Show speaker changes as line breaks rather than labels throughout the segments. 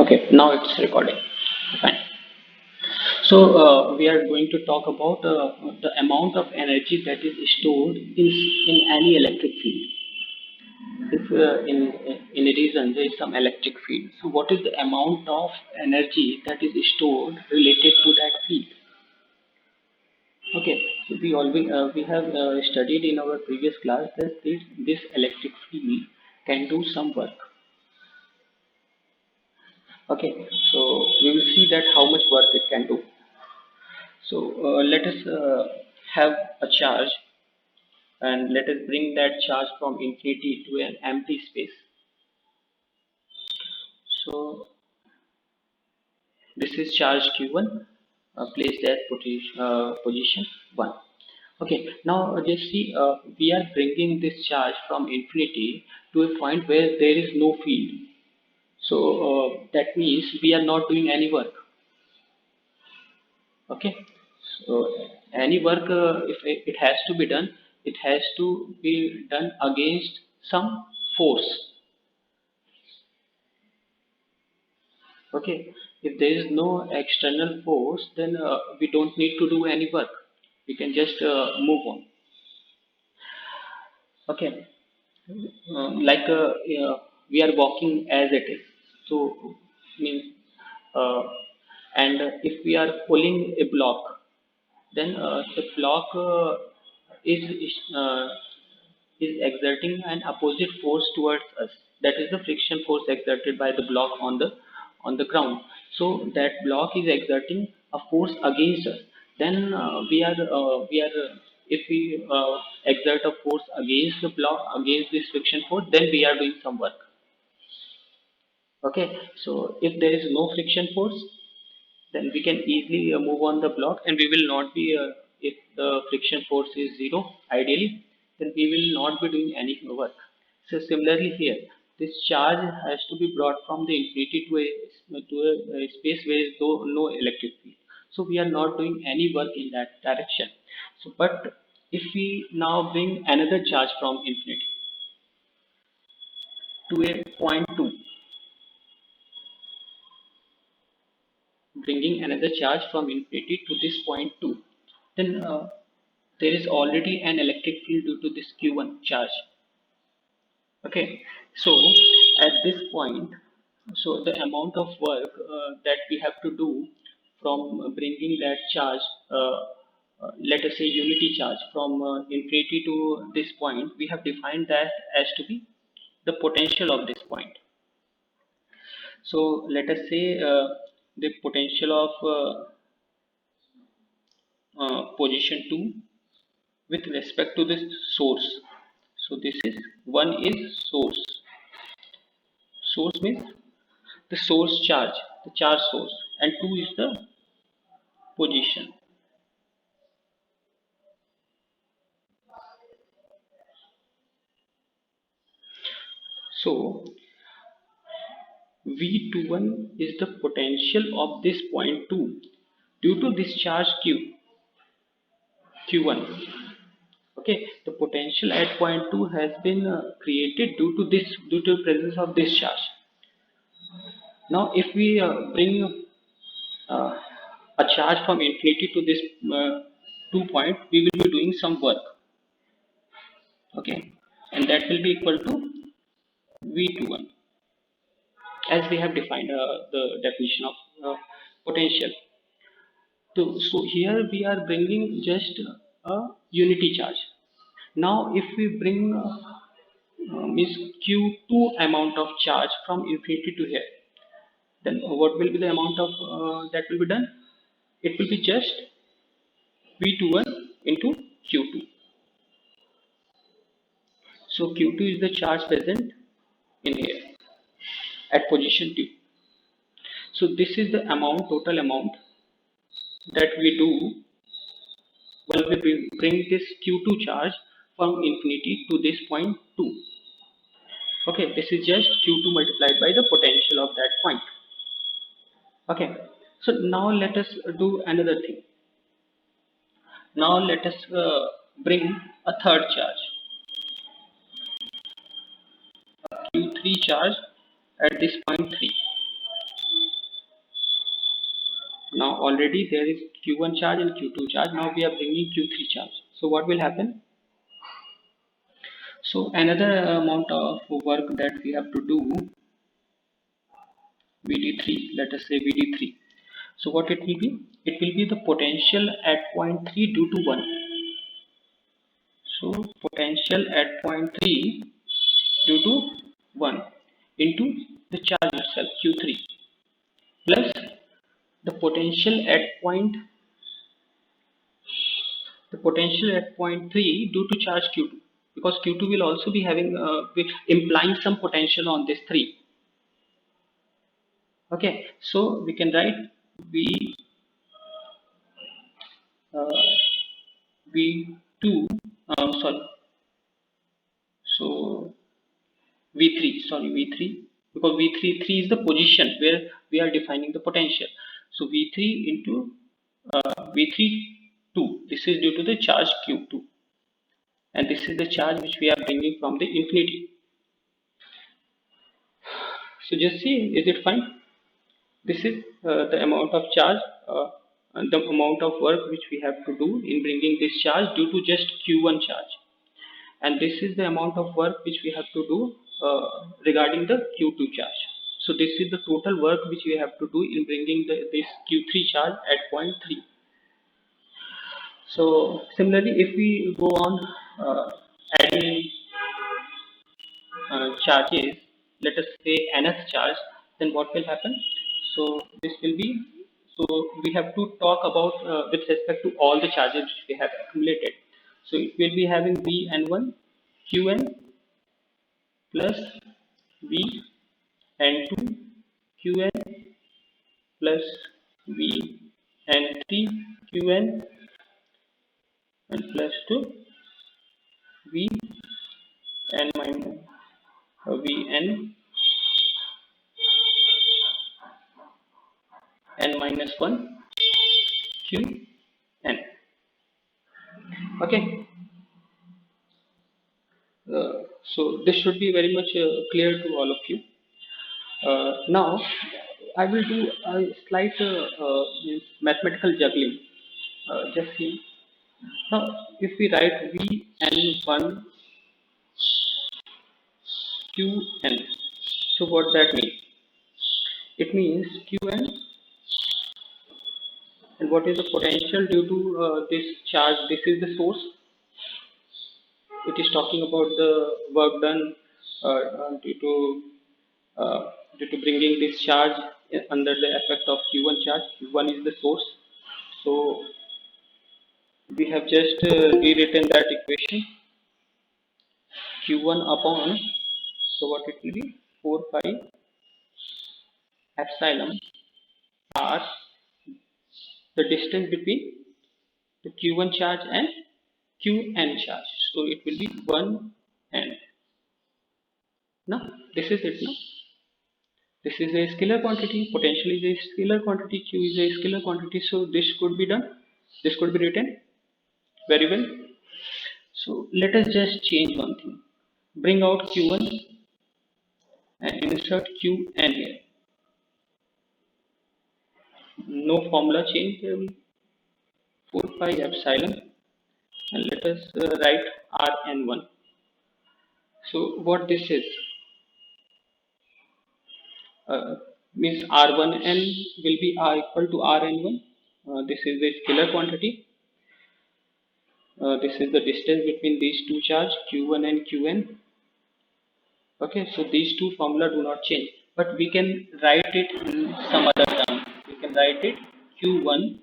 Okay, now it's recording. Fine. So we are going to talk about the amount of energy that is stored in any electric field. If in a region there is some electric field, so what is the amount of energy that is stored related to that field? Okay, so we have studied in our previous class that this electric field can do some work. Okay, so we will see that how much work it can do. So let us have a charge, and let us bring that charge from infinity to an empty space. So this is charge q1 placed at position 1. Okay, now just see, we are bringing this charge from infinity to a point where there is no field. So that means we are not doing any work. Okay, so any work, if it has to be done, it has to be done against some force. Okay, if there is no external force, then we don't need to do any work, we can just move on. Okay, like we are walking as it is. So means uh, and if we are pulling a block, then the block is is exerting an opposite force towards us. That is the friction force exerted by the block on the ground. So that block is exerting a force against us. Then we are if we exert a force against the block, against this friction force, then we are doing some work. Okay, so if there is no friction force, then we can easily move on the block, and we will not be if the friction force is zero ideally, then we will not be doing any work. So similarly here, this charge has to be brought from the infinity to a space where is no electric field, so we are not doing any work in that direction. So but if we now bring another charge from infinity to a point 2, bringing another charge from infinity to this point 2, then there is already an electric field due to this q1 charge. Okay, so at this point, so the amount of work that we have to do from bringing that charge, let us say unity charge, from infinity to this point, we have defined that as to be the potential of this point. So let us say the potential of position 2 with respect to this source. So this is, one is source. Source means the source charge, the charge source, and 2 is the position. So V21 is the potential of this point 2 due to this charge Q1. Okay, the potential at point 2 has been created due to presence of this charge. Now if we bring uh, a charge from infinity to this 2 point, we will be doing some work. Okay, and that will be equal to V21, as we have defined the definition of potential. So here we are bringing just a unity charge. Now if we bring means q2 amount of charge from infinity to here, then what will be the amount of that will be done? It will be just v21 into q2. So q2 is the charge present in here at position 2. So this is the amount, total amount that we do when we bring this q2 charge from infinity to this point 2. Okay, this is just q2 multiplied by the potential of that point. Okay, so now let us do another thing. Now let us bring a third charge, q3 charge at this point 3. already there is Q1 charge and Q2 charge. Now we are bringing Q3 charge. So what will happen? So another amount of work that we have to do, VD3, let us say VD3. So what it will be? It will be the potential at point 3 due to 1. So potential at point 3 due to 1 into the charge itself Q3 plus the potential at point 3 due to charge Q2, because Q2 will also be having implying some potential on this 3. Okay, so we can write V V2 sorry, so V3, because V3 is the position where we are defining the potential. So V3 into V3 2, this is due to the charge Q2, and this is the charge which we are bringing from the infinity. So just see, is it fine? This is the amount of charge and the amount of work which we have to do in bringing this charge due to just Q1 charge, and this is the amount of work which we have to do regarding the Q2 charge. So this is the total work which we have to do in bringing this Q3 charge at point 3. So similarly, if we go on adding charges, let us say nth charge, then what will happen? So this will be, so we have to talk about with respect to all the charges which we have accumulated. So it will be having Vn1 Qn plus Vn2 Qn plus Vn3 Qn and plus to Vn minus Vn n minus 1 Qn. Okay, so this should be very much clear to all of you. Now I will do a slight mathematical juggling. Just see. Now if we write Vn1 Qn, so what that means? It means Qn, and what is the potential due to this charge? This is the source. It is talking about the work done due to bringing this charge under the effect of Q1 charge. Q1 is the source. So we have just rewritten that equation, Q1 upon, so what it will be, 4 pi epsilon r, the distance between the Q1 charge and Qn charge. So it will be 1 n. Now this is it. Now this is a scalar quantity, potential is a scalar quantity, Q is a scalar quantity, so this could be done, this could be written very well. So let us just change one thing, bring out Q1 and insert Qn here. No formula change, there will 4 pi epsilon, and let us write Rn1. So what this is, means R1n will be R equal to Rn1. This is the scalar quantity. This is the distance between these two charges, Q1 and Qn. Okay, so these two formula do not change, but we can write it in some other term. We can write it Q1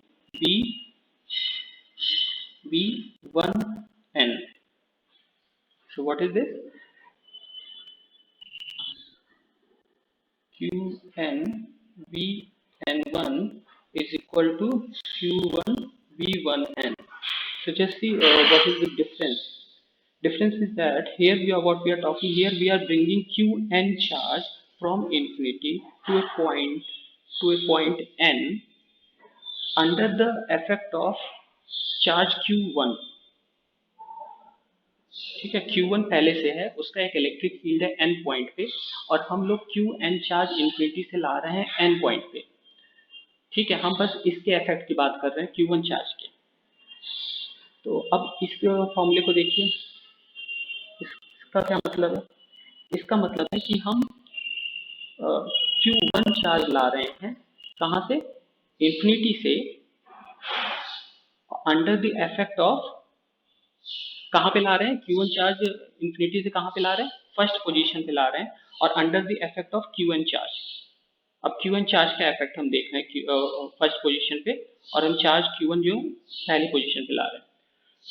V1n. So what is this? Qn Vn1 is equal to Q1 V1n. So just see what is the difference. Difference is that here what we are talking here, we are bringing Qn charge from infinity to a point n under the effect of charge Q1. ठीक है, Q1 पहले से है, उसका एक electric field है n point पे, और हम लोग Qn चार्ज इंफिनिटी से ला रहे हैं n पॉइंट पे. ठीक है, हम बस इसके इफेक्ट की बात कर रहे हैं Q1 चार्ज के। तो अब इस फॉर्मूले को देखिए, इसका क्या मतलब है? इसका मतलब है कि हम Q1 चार्ज ला रहे हैं कहाँ से? इंफिनिटी से, अंडर द इफेक्ट ऑफ, कहाँ पे ला रहे हैं? Q1 चार्ज इंफिनिटी से कहाँ पे ला रहे हैं? फर्स्ट पोजीशन पे ला रहे हैं, और under the effect of Q1 charge. अब Q1 चार्ज का इफेक्ट हम देख रहे हैं फर्स्ट पोजीशन पे, और हम चार्ज Q1 जो पहली पोजीशन पे ला रहे हैं।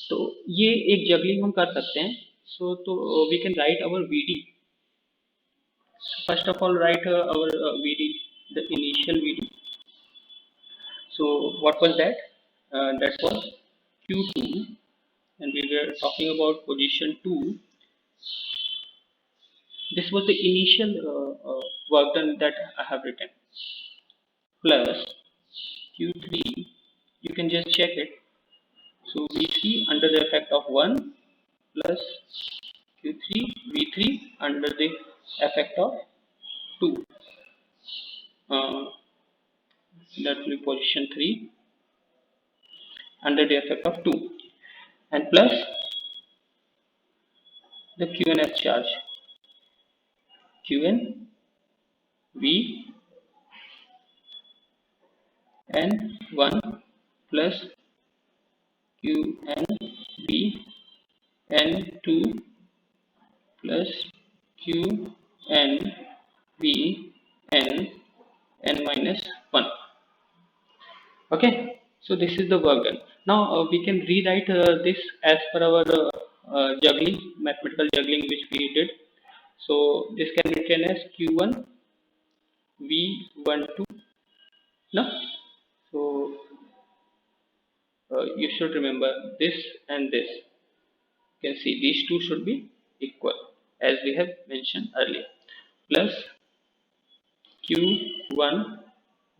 तो ये एक जगलिंग हम कर सकते हैं। सो तो we can write our VD। First of all, write our VD, the initial VD. So what was that? That was Q2, and we were talking about position 2. This was the initial work done that I have written, plus Q3. You can just check it. So V3 under the effect of 1 plus Q3 V3 under the effect of 2. That will be position 3 under the effect of 2, and plus the QNS charge, Qn V N1 plus Qn V N2 plus Qn V N minus 1. Okay, so this is the work done. Now we can rewrite this as per our juggling, mathematical juggling which we did. So this can be written as Q1 V12. No, so you should remember this and this. You can see these two should be equal as we have mentioned earlier. Plus Q1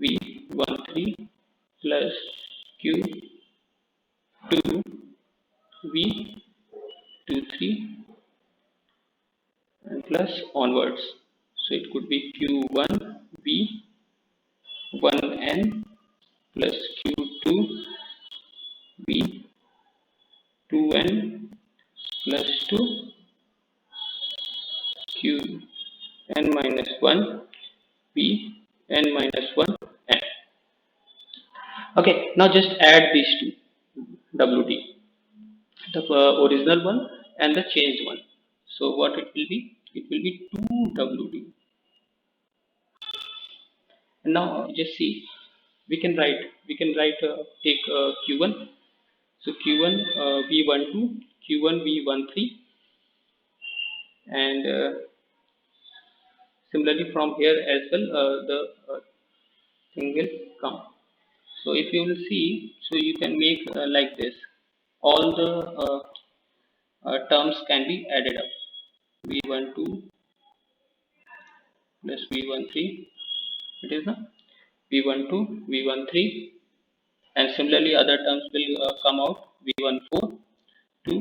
V13 plus Q2 V23 and plus onwards. So it could be Q1 V1N plus Q2 V2N plus 2 Qn minus 1 Vn minus 1 N. Okay, now just add these two WD, the original one and the changed one. So what it will be? It will be 2 WD. And now just see, we can write take Q1. So Q1 V12, Q1 V13, and similarly from here as well the thing will come. So if you will see, so you can make like this. All the terms can be added up. V12 plus V13. It is the V12, V13, and similarly other terms will come out. V14 to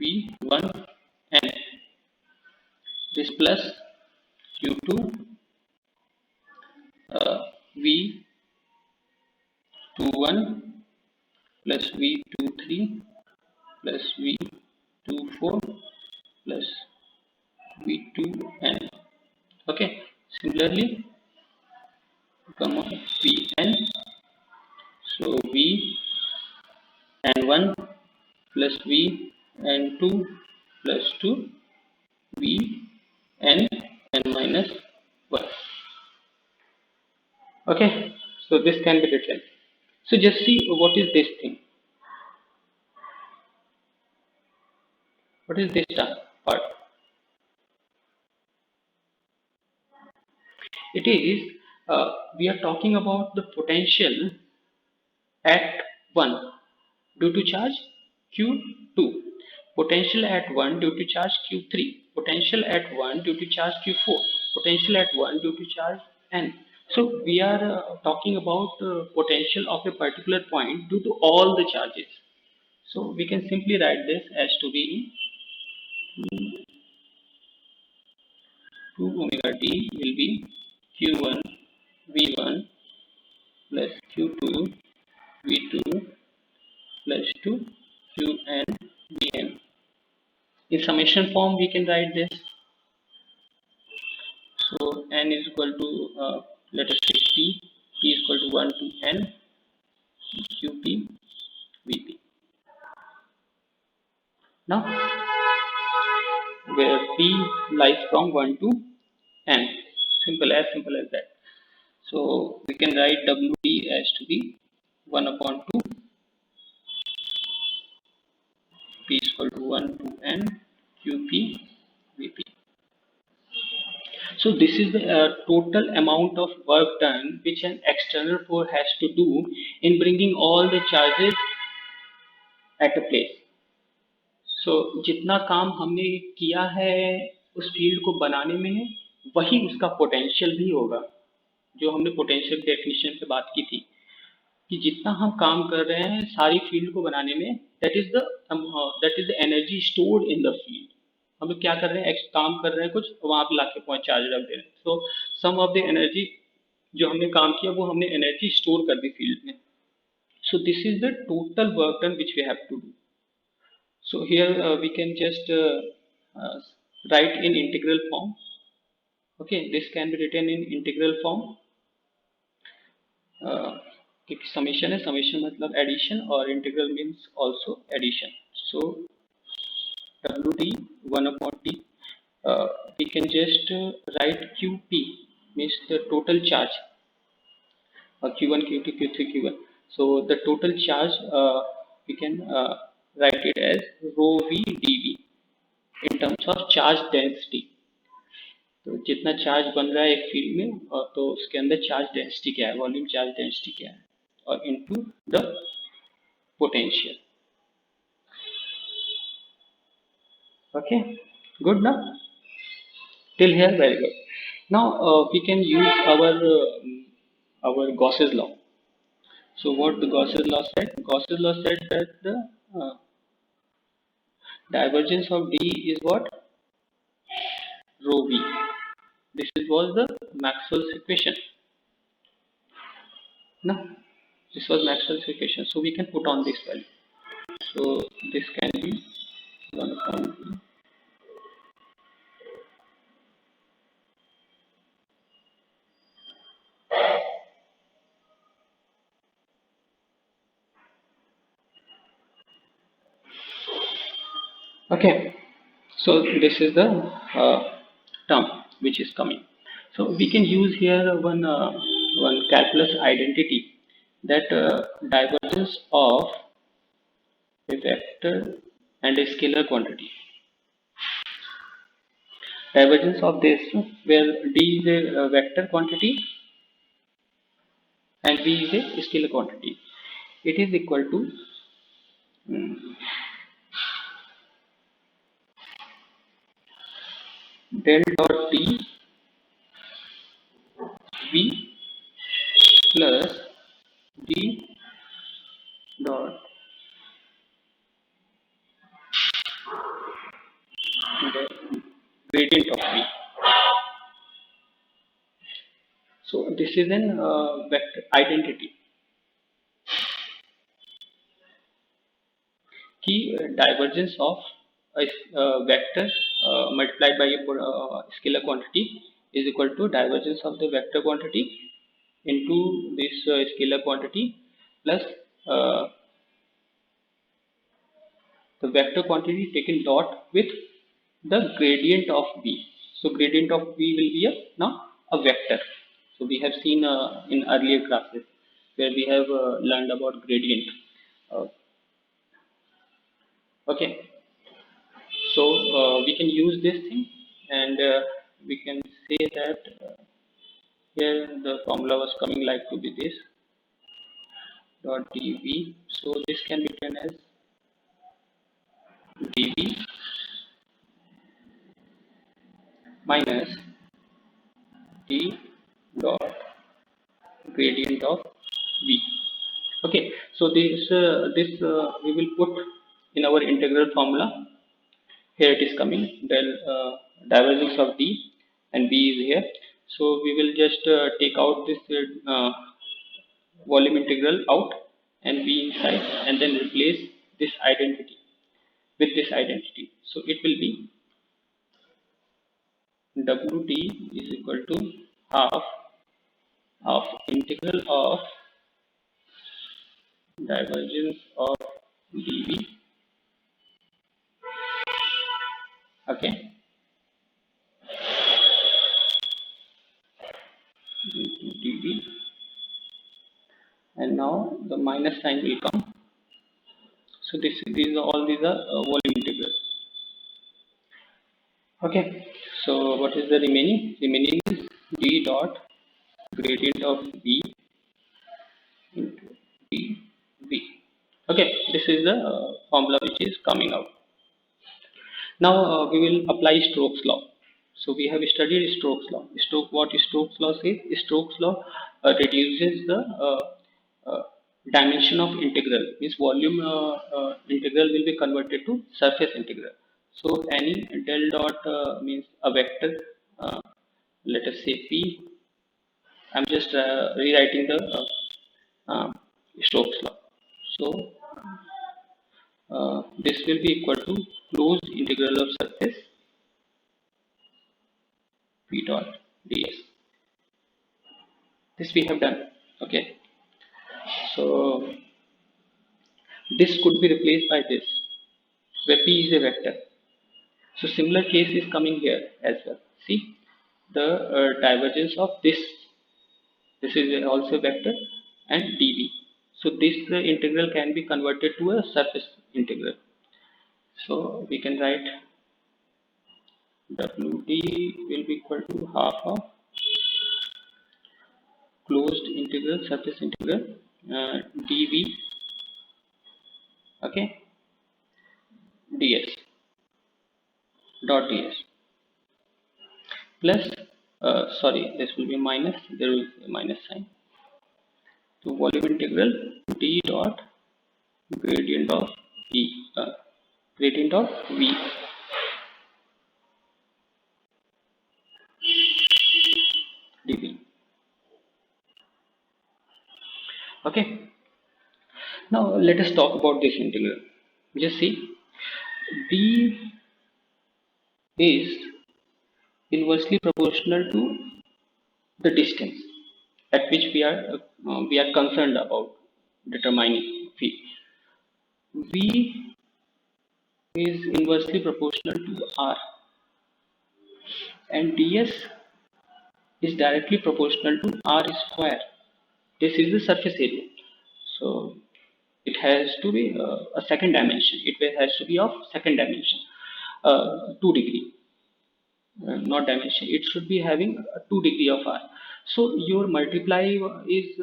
V1N. This plus Q2 V21 plus V23 plus V24 plus V2N. Okay, similarly come on Vn. So Vn1 plus Vn2 plus 2 Vn n minus 1. Okay, so this can be written. So just see what is this thing. What is this part? It is we are talking about the potential at 1 due to charge Q2, potential at 1 due to charge Q3, potential at 1 due to charge Q4, potential at 1 due to charge N. So we are talking about potential of a particular point due to all the charges. So we can simply write this as to be 2 omega t will be Q1 V1 plus q2 v2 plus 2 qn vn. In summation form we can write this. So n is equal to let us say p is equal to 1 to n qp vp. Now where p lies from 1 to n, simple as that. So we can write wd as to be 1 upon 2 p is equal to 1 to n qp vp. So this is the total amount of work done which an external force has to do in bringing all the charges at a place. So जितना काम हमने किया है उस field को बनाने में, वही उसका पोटेंशियल भी होगा, जो हमने पोटेंशियल डेफिनेशन पे बात की थी कि जितना हम काम कर रहे हैं सारी फील्ड को बनाने में, that is the energy stored in the field. हम लोग क्या कर रहे हैं, काम कर रहे हैं कुछ, वहां पे लाके पॉइंट चार्ज रख दे रहे हैं. सो सम ऑफ द एनर्जी जो हमने काम किया वो हमने एनर्जी स्टोर कर दी फील्ड में. So this is the total work done which we have to do. So here we can just write in integral form. Okay, this can be written in integral form. Summation है, summation मतलब addition और integral means also addition. So WD 1 upon T. We can just write QP means the total charge. Q1, Q2, Q3, Q1. So the total charge we can write it as rho v dv in terms of charge density. तो जितना charge बन रहा है एक field में, और तो उसके अंदर चार्ज डेंसिटी क्या है, वॉल्यूम चार्ज डेंसिटी क्या है, और into the potential. Okay, good ना, till here very good. Now we can use our Gauss's law. So what the Gauss's law said? Gauss's law said that the divergence of D is what? Rho v. This was the Maxwell's equation. No, this was Maxwell's equation. So we can put on this value. So this can be 1 upon v. Okay, so this is the term which is coming. So we can use here one calculus identity, that divergence of a vector and a scalar quantity. Divergence of this, where D is a vector quantity and V is a scalar quantity, it is equal to del dot D V plus D dot the gradient of V. So this is an vector identity कि divergence of a vector multiplied by a scalar quantity is equal to divergence of the vector quantity into this scalar quantity plus the vector quantity taken dot with the gradient of V. So gradient of V will be now a vector. So we have seen in earlier classes where we have learned about gradient. Okay, so we can use this thing, and we can say that here the formula was coming like to be this dot dv. So this can be written as dv minus d dot gradient of v. Okay, so this we will put in our integral formula. Here it is coming, del divergence of d and v is here. So we will just take out this volume integral out and V inside, and then replace this identity with this identity. So it will be Wt is equal to half of integral of divergence of dV, okay, into dV, and now the minus sign will come. So these are volume integral. Okay, so what is the remaining? Remaining is d dot gradient of V into dV. Okay, this is the formula which is coming out. Now we will apply Stokes law. So we have studied Stokes law. What Stokes law says? Stokes law reduces the uh, dimension of integral. Means volume integral will be converted to surface integral. So any del dot means a vector. Let us say P. I'm just rewriting the Stokes law. So this will be equal to closed integral of surface P dot ds. This we have done. Okay, so this could be replaced by this, where P is a vector. So similar case is coming here as well. See the divergence of this is also a vector, and dV. So this integral can be converted to a surface integral. So we can write Wt will be equal to half of closed integral surface integral dV, okay, ds dot ds plus sorry, this will be minus, there will be a minus sign, to volume integral d dot gradient of v gradient of v dv. Okay, now let us talk about this integral. Just see, v is inversely proportional to the distance at which we are concerned about determining v. V is inversely proportional to r, and ds is directly proportional to r square. This is the surface area, so it has to be a second dimension. It has to be of second dimension, 2 degree, not dimension. It should be having 2 degree of r. So your multiply is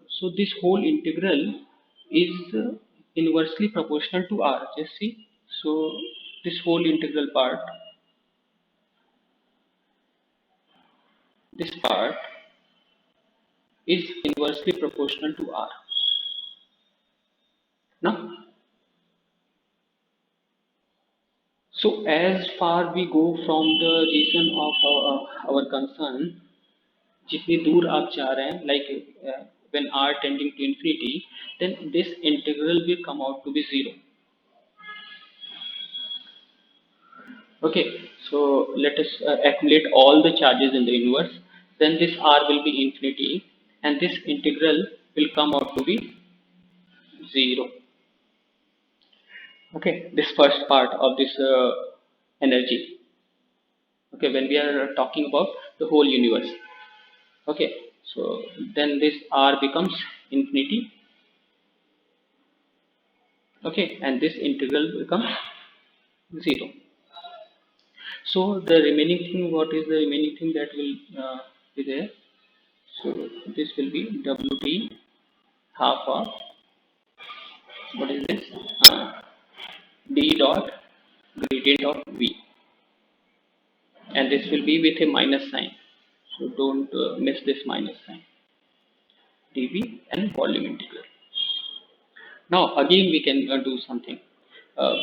so this whole integral is inversely proportional to r. Just see, so this whole integral part, this part is inversely proportional to r. Now, so as far we go from the region of our concern, जितनी दूर आप जा रहे हैं, like when r tending to infinity, then this integral will come out to be 0. Okay, so let us accumulate all the charges in the universe. Then this r will be infinity, and this integral will come out to be 0. Okay, this first part of this energy. Okay, when we are talking about the whole universe. Okay, so then this r becomes infinity. Okay, and this integral becomes 0. So the remaining thing, what is the remaining thing that will be there? So this will be Wt half of, what is this, d dot gradient of v, and this will be with a minus sign, so don't miss this minus sign, dv and volume integral. Now again we can do something.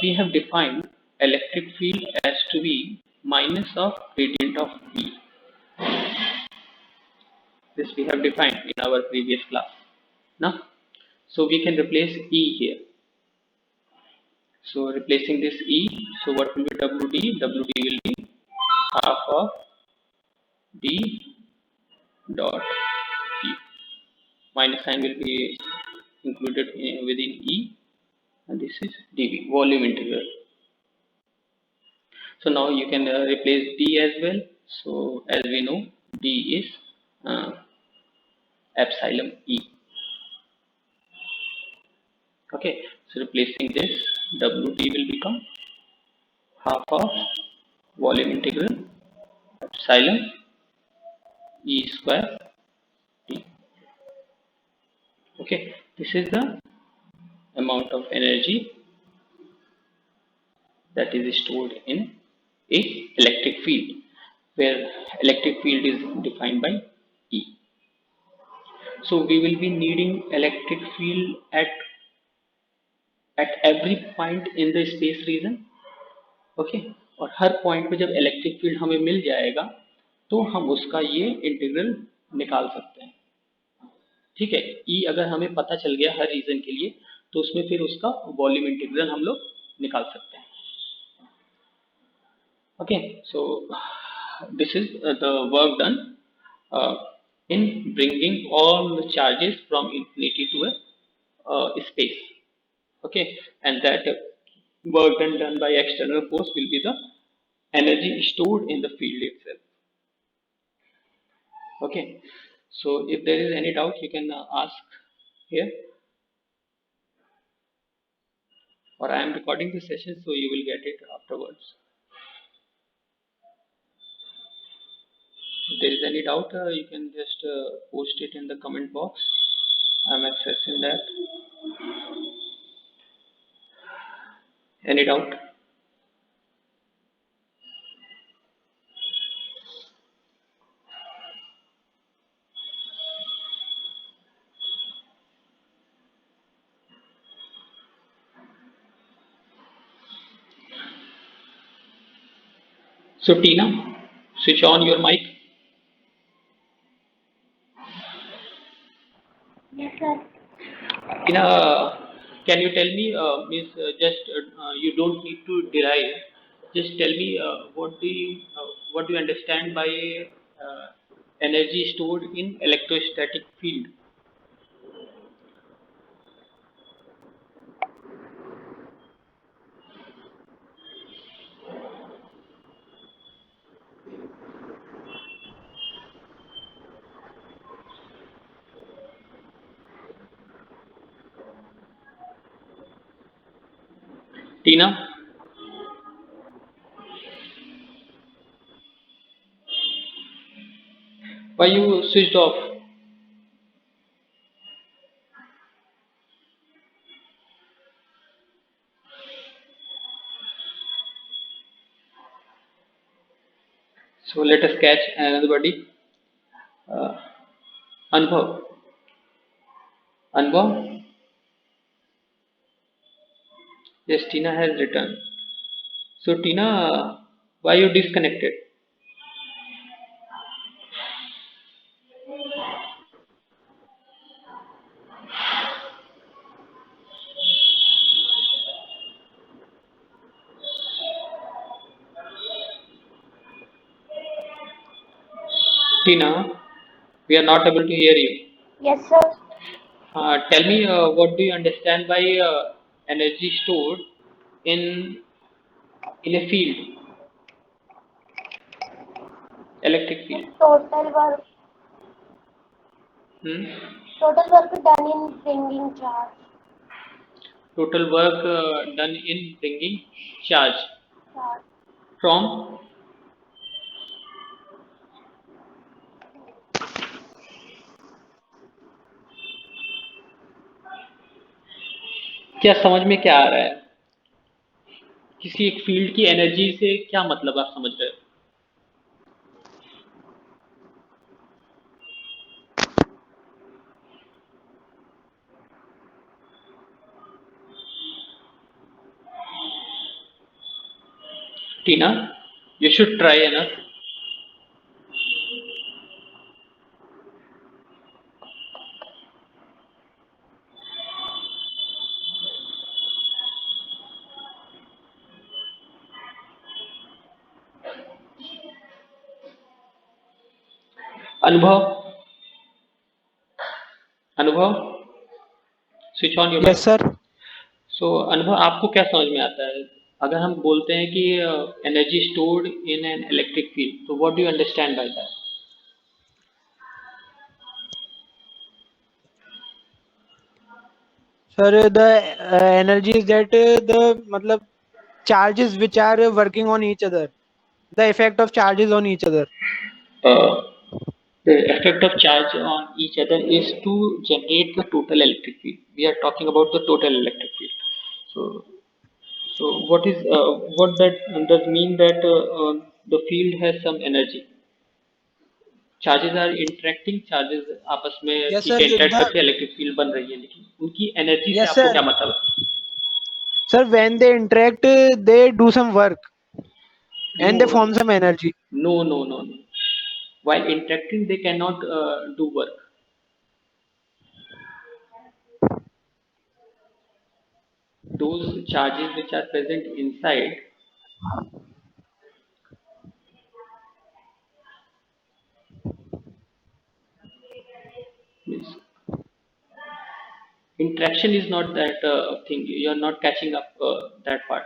We have defined electric field as to be minus of gradient of v. This we have defined in our previous class. Now, so we can replace E here. So replacing this E, so what will be WD? WD will be half of D dot E. Minus sign will be included within E, and this is dV, volume integral. So now you can replace D as well. So as we know, D is epsilon E. Okay, so replacing this, WD will become half of volume integral epsilon E square D. Okay, this is the amount of energy that is stored in a electric field, where electric field is defined by E. So we will be needing electric field at every point in the space region. Okay, और हर point पे जब electric field हमें मिल जाएगा तो हम उसका ये integral निकाल सकते हैं. ठीक है, ई अगर हमें पता चल गया हर रीजन के लिए तो उसमें फिर उसका वॉल्यूम इंटीग्रल हम लोग निकाल सकते हैं. Okay, so this is the work done in bringing all the charges from infinity to a space. Okay, and that work done by external force will be the energy stored in the field itself. Okay, so if there is any doubt you can ask here, or I am recording the session so you will get it afterwards. If there is any doubt you can just post it in the comment box. I am accessing that. Any doubt? So Tina, switch on your mic.
Yes, sir.
Tina, can you tell me, means you don't need to derive. Just tell me what do you understand by energy stored in electrostatic field? Tina, why you switched off? So let us catch another body. Uh, Anubhav. Anubhav? Yes, Tina has returned. So Tina, why you disconnected? Tina, we are not able to hear you.
Yes, sir.
Tell me, what do you understand by energy stored in a field, electric
The
field? Hmm?
total work done in bringing charge.
Total work done in bringing charge
Charge.
from. क्या समझ में क्या आ रहा है? किसी एक field की energy से क्या मतलब आप समझ रहे हो? Tina, you should try enough. Anubhav, Anubhav, switch on your
Yes,
mic.
sir.
So Anubhav, आपको क्या समझ में आता है अगर हम बोलते हैं कि energy stored in an electric field, तो what do you understand by that?
Sir, the energy is that the matlab charges which are working on each other, the effect of charges on each other.
Uh, the effect of charge on each other is to generate the total electric field. We are talking about the total electric field. So, so what that does mean that the field has some energy. Charges are interacting, charges आपस में
Yes,
ठीक
sir.
है interact
The
करके electric field बन रही है, लेकिन उनकी एनर्जी से
yes,
आपको
sir.
क्या मतलब है?
Sir, when they interact, they do some work
no,
and they form some energy.
No, no, no, no, while interacting they cannot do work. Those charges which are present inside means interaction is not that thing, you are not catching up that part.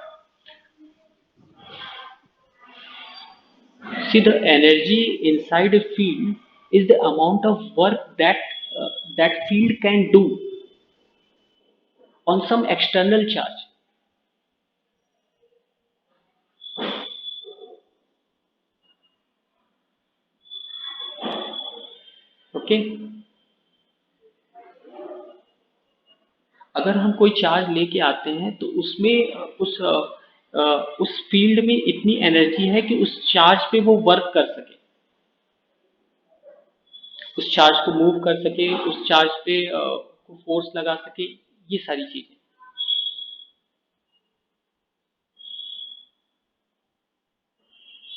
See, the energy inside a field is the amount of work that that field can do on some external charge. Okay, अगर हम कोई charge लेके आते हैं तो उसमें उस field में इतनी एनर्जी है कि उस चार्ज पे वो वर्क कर सके, उस चार्ज को मूव कर सके, उस चार्ज पे को फोर्स लगा सके, ये सारी चीजें।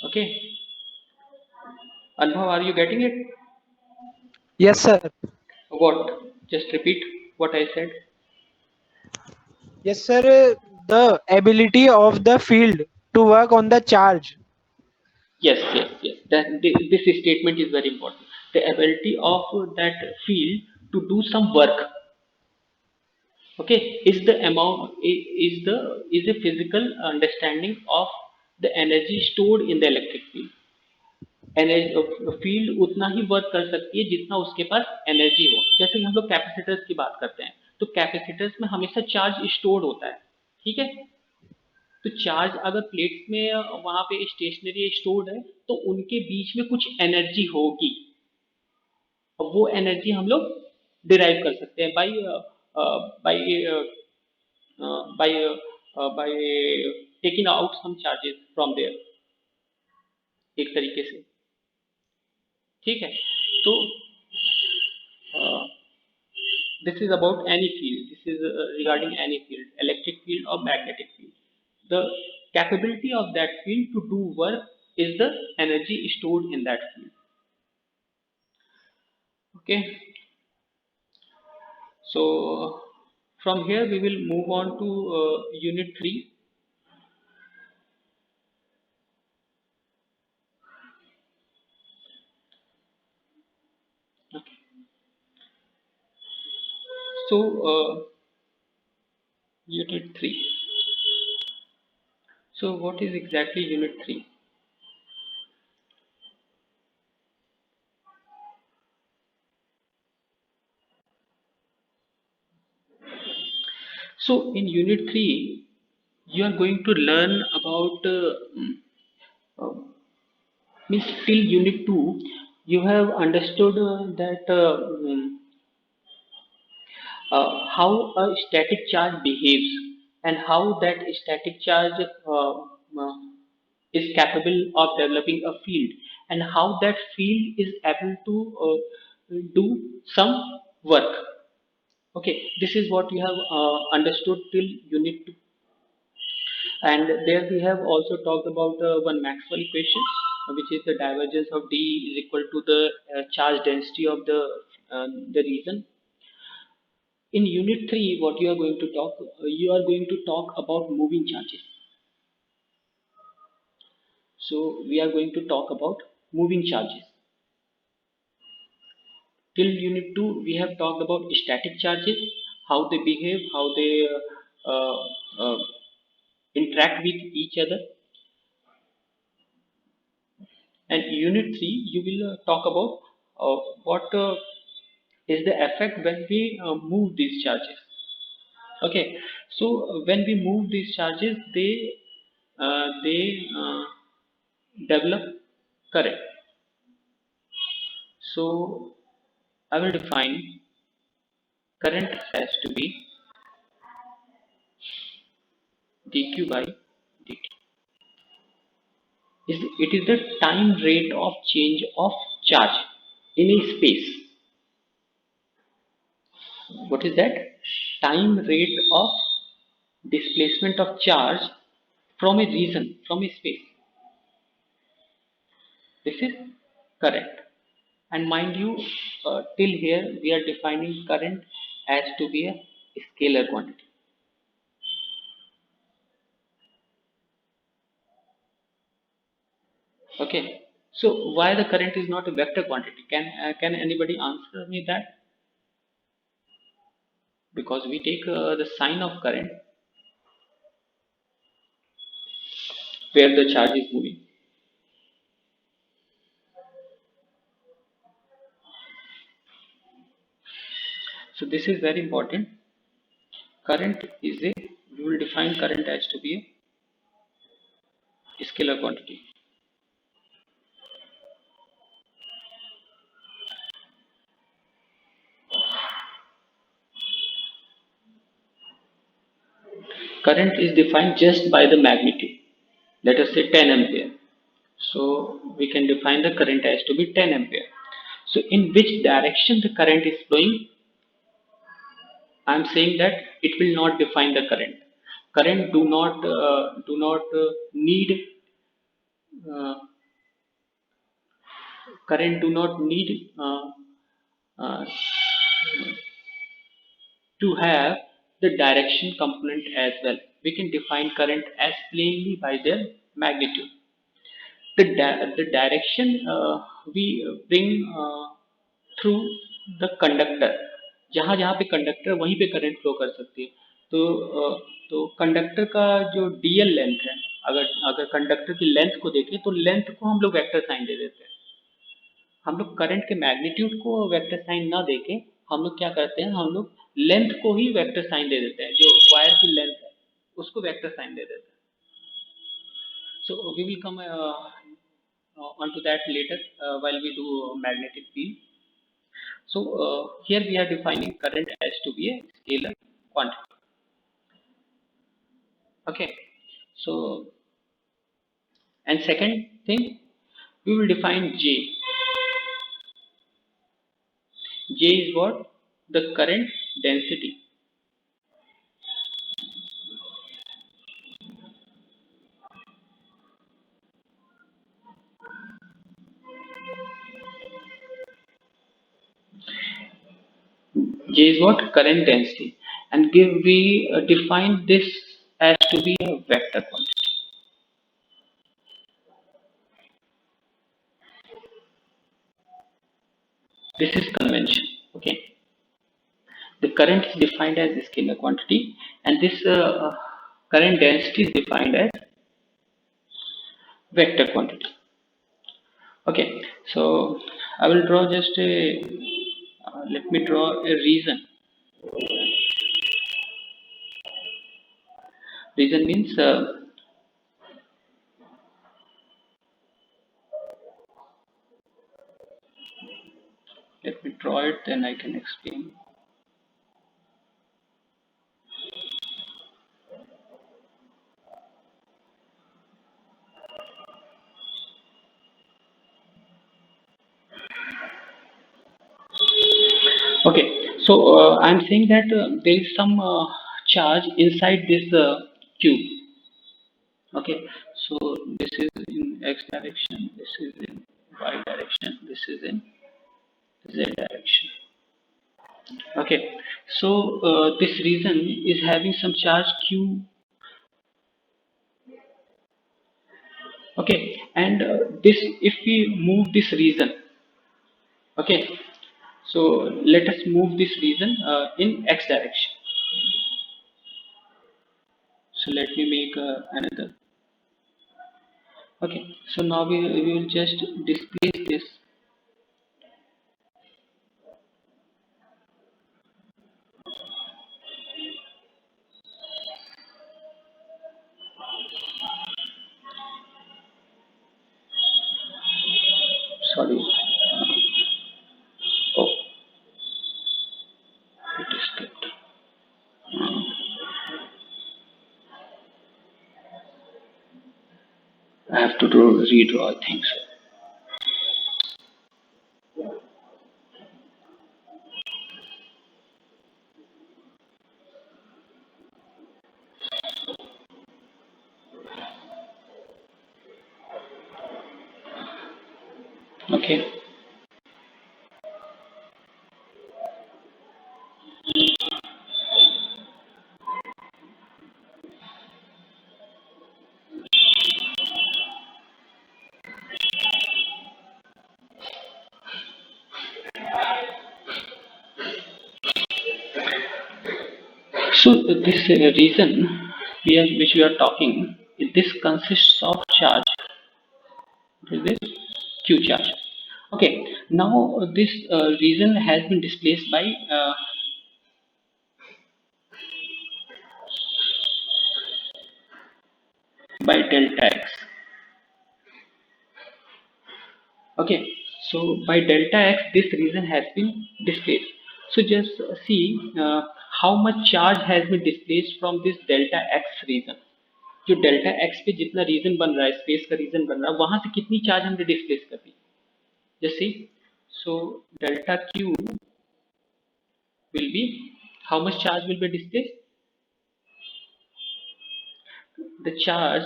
Okay, Anubhav, are you getting it?
Yes, sir.
What? Just repeat what I said.
Yes, sir. The ability of the field to work on the charge.
Yes, yes, yes, that this statement is very important. The ability of that field to do some work, okay, is the amount is the physical understanding of the energy stored in the electric field. Energy field उतना ही work कर सकती है जितना उसके पास energy हो। जैसे कि हम लोग कैपेसिटर्स की बात करते हैं, तो कैपेसिटर्स में हमेशा चार्ज स्टोर्ड होता है, ठीक है। तो चार्ज अगर प्लेट्स में वहां पे स्टेशनरी स्टोर्ड है, तो उनके बीच में कुछ एनर्जी होगी, और वो एनर्जी हम लोग डिराइव कर सकते हैं by by by by taking out some charges from there, एक तरीके से, ठीक है। तो this is about any field, this is regarding any field, electric field or magnetic field. The capability of that field to do work is the energy stored in that field. Okay, so from here we will move on to unit 3. Okay, so unit 3. So what is exactly unit 3? So in unit 3 you are going to learn about uh, means till unit 2 you have understood that how a static charge behaves, and how that static charge uh, is capable of developing a field, and how that field is able to do some work. Okay, this is what you have understood till unit 2. And there we have also talked about one Maxwell equation, which is the divergence of D is equal to the charge density of the region. In unit 3, what you are going to talk, you are going to talk about moving charges. So we are going to talk about moving charges. till unit 2 we have talked about static charges, how they behave, how they uh, uh, interact with each other. And unit 3 you will talk about what is the effect when we move these charges. Okay, so when we move these charges, they develop current. So I will define current as to be dq by dt. It is the time rate of change of charge in a space. What is that? Time rate of displacement of charge from a region, from a space. This is current. And mind you, till here we are defining current as to be a scalar quantity. Okay. So why the current is not a vector quantity? Can anybody answer me that? Because we take the sign of current where the charge is moving. So this is very important. Current is a, we will define current as to be a scalar quantity. Current is defined just by the magnitude. Let us say 10 ampere. So we can define the current as to be 10 ampere. So in which direction the current is flowing? I am saying that it will not define the current. Current do not need uh, current do not need uh, to have the direction component as well. We can define current as plainly by their magnitude. The direction we bring through the conductor. जहाँ जहाँ पे conductor वहीं पे current flow कर सकती है. तो तो कंडक्टर का जो डीएल लेंथ है, अगर अगर कंडक्टर की लेंथ को देखें तो लेंथ को हम लोग वेक्टर साइन दे देते हैं. हम लोग करंट के मैग्नीट्यूड को वेक्टर साइन ना देके हम लोग क्या करते हैं, हम लोग लेंथ को ही वेक्टर साइन दे देते हैं. जो वायर की लेंथ है उसको वेक्टर साइन दे देते हैं. So we will come onto that later while we do magnetic field. So here we are defining current as to be a scalar quantity. Okay. So and second thing, we will define J. J is what? The current density. J is what? Current density. And we define this as to be a vector quantity. This is convention. Okay. The current is defined as a scalar quantity, and this current density is defined as vector quantity. Okay, so I will draw just a let me draw a reason. Reason means let me draw it, then I can explain. Okay, so I'm saying that there is some charge inside this cube. Okay, so this is in x direction, this is in y direction, this is in z direction. Okay, so this region is having some charge q. Okay, and this if we move this region, okay, So let us move this region in x direction. So let me make another. Okay, so now we will just displace this. Sorry. Oh, it is skipped. I have to redraw, I think so. Okay. So this reason which we are talking, this consists of charge. What is this? Q charge. Okay. Now this region has been displaced by delta x. Okay, so by delta x this region has been displaced. So just see how much charge has been displaced from this delta x region. जो delta x पे जितना reason बन रहा है, space का reason बन रहा है, वहां से कितनी चार्ज हमने डिस्प्लेस कर दी. जैसे so delta Q will be, how much charge will be displaced? The charge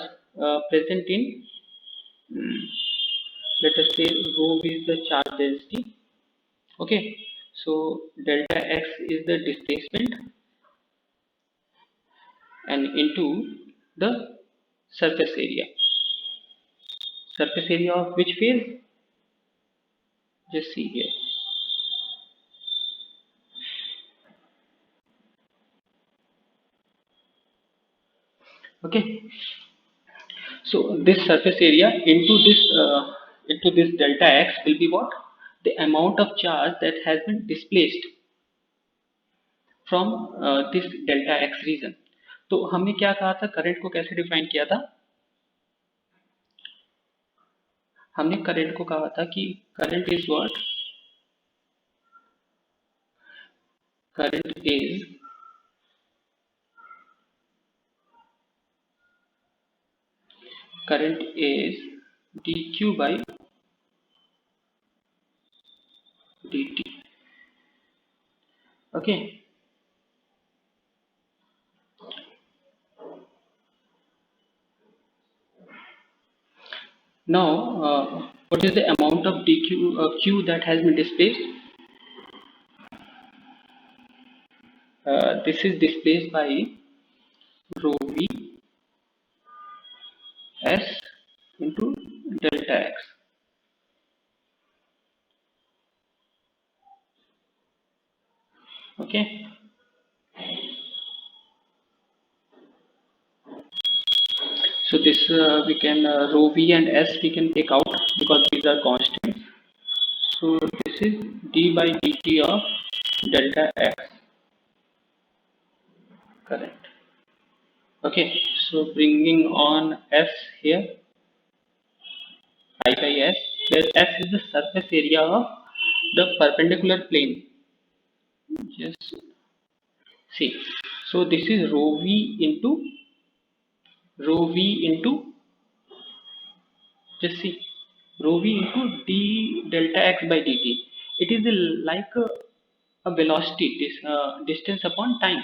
present in, let us say rho is the charge density. Okay, so delta x is the displacement and into the surface area. Surface area of which phase? Just see here. Okay, so this surface area into this delta x will be what? The amount of charge that has been displaced from this delta x region. तो हमने क्या कहा था, current को कैसे define किया था? हमने करंट को कहा था कि current is what? Current is dq by dt. Okay. Now, what is the amount of dq q that has been displaced? This is displaced by rho v s into delta x. Okay. So this we can rho v and s we can take out because these are constants. So this is d by dt of delta x current. Okay, so bringing on s here, I by s, where s is the surface area of the perpendicular plane. Just see. So this is rho v into, just see, rho v into d delta x by dt. It is like a velocity, this distance upon time.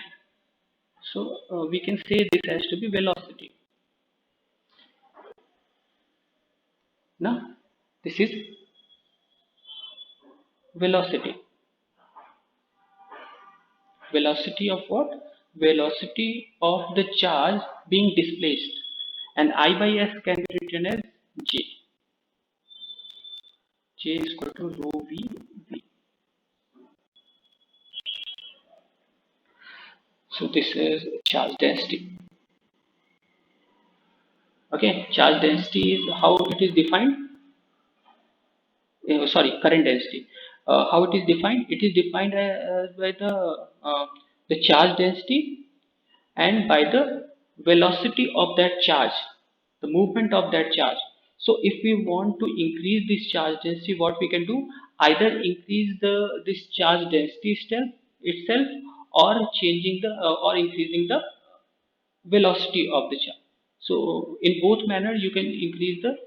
So we can say this has to be velocity. Now this is velocity. Velocity of what? Velocity of the charge being displaced, and I by s can be written as j. J is equal to rho v v. So this is charge density. Okay, charge density is how it is defined. Sorry, current density. How it is defined? It is defined by the charge density and by the velocity of that charge, the movement of that charge. So if we want to increase this charge density, what we can do? Either increase this charge density itself, or changing the or increasing the velocity of the charge. So in both manner, you can increase the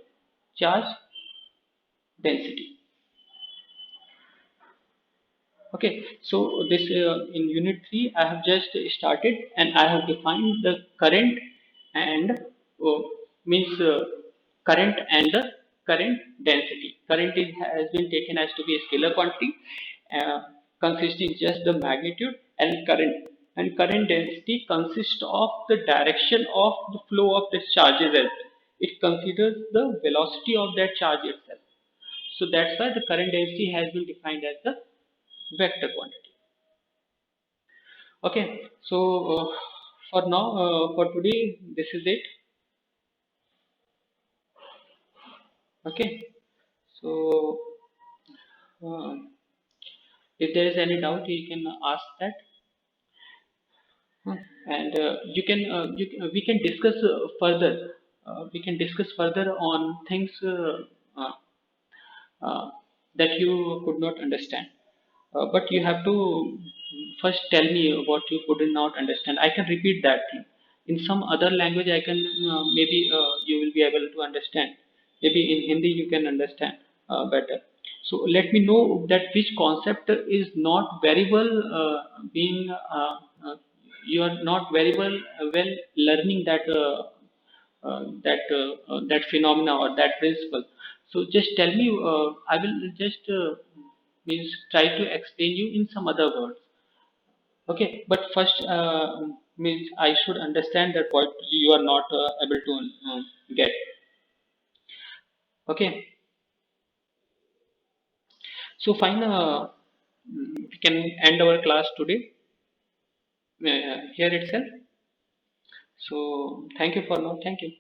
charge density. Okay, so this in unit 3 I have just started and I have defined the current and means current and the current density. Current has been taken as to be a scalar quantity uh, consisting just the magnitude, and current density consists of the direction of the flow of the charges as well. It considers the velocity of that charge itself. So that's why the current density has been defined as the vector quantity. Okay, so for now, for today, this is it. Okay, so uh, if there is any doubt, you can ask that. And we can discuss further. We can discuss further on things uh, uh, that you could not understand. But you have to first tell me what you could not understand. I can repeat that thing in some other language. I can maybe you will be able to understand. Maybe in Hindi you can understand better. So let me know that which concept is not very well being you are not very well learning that phenomena or that principle. So just tell me. I will just means try to explain you in some other words. Okay, but first means I should understand that what you are not able to get. Okay, so fine. We can end our class today here itself. So thank you for now. Thank you.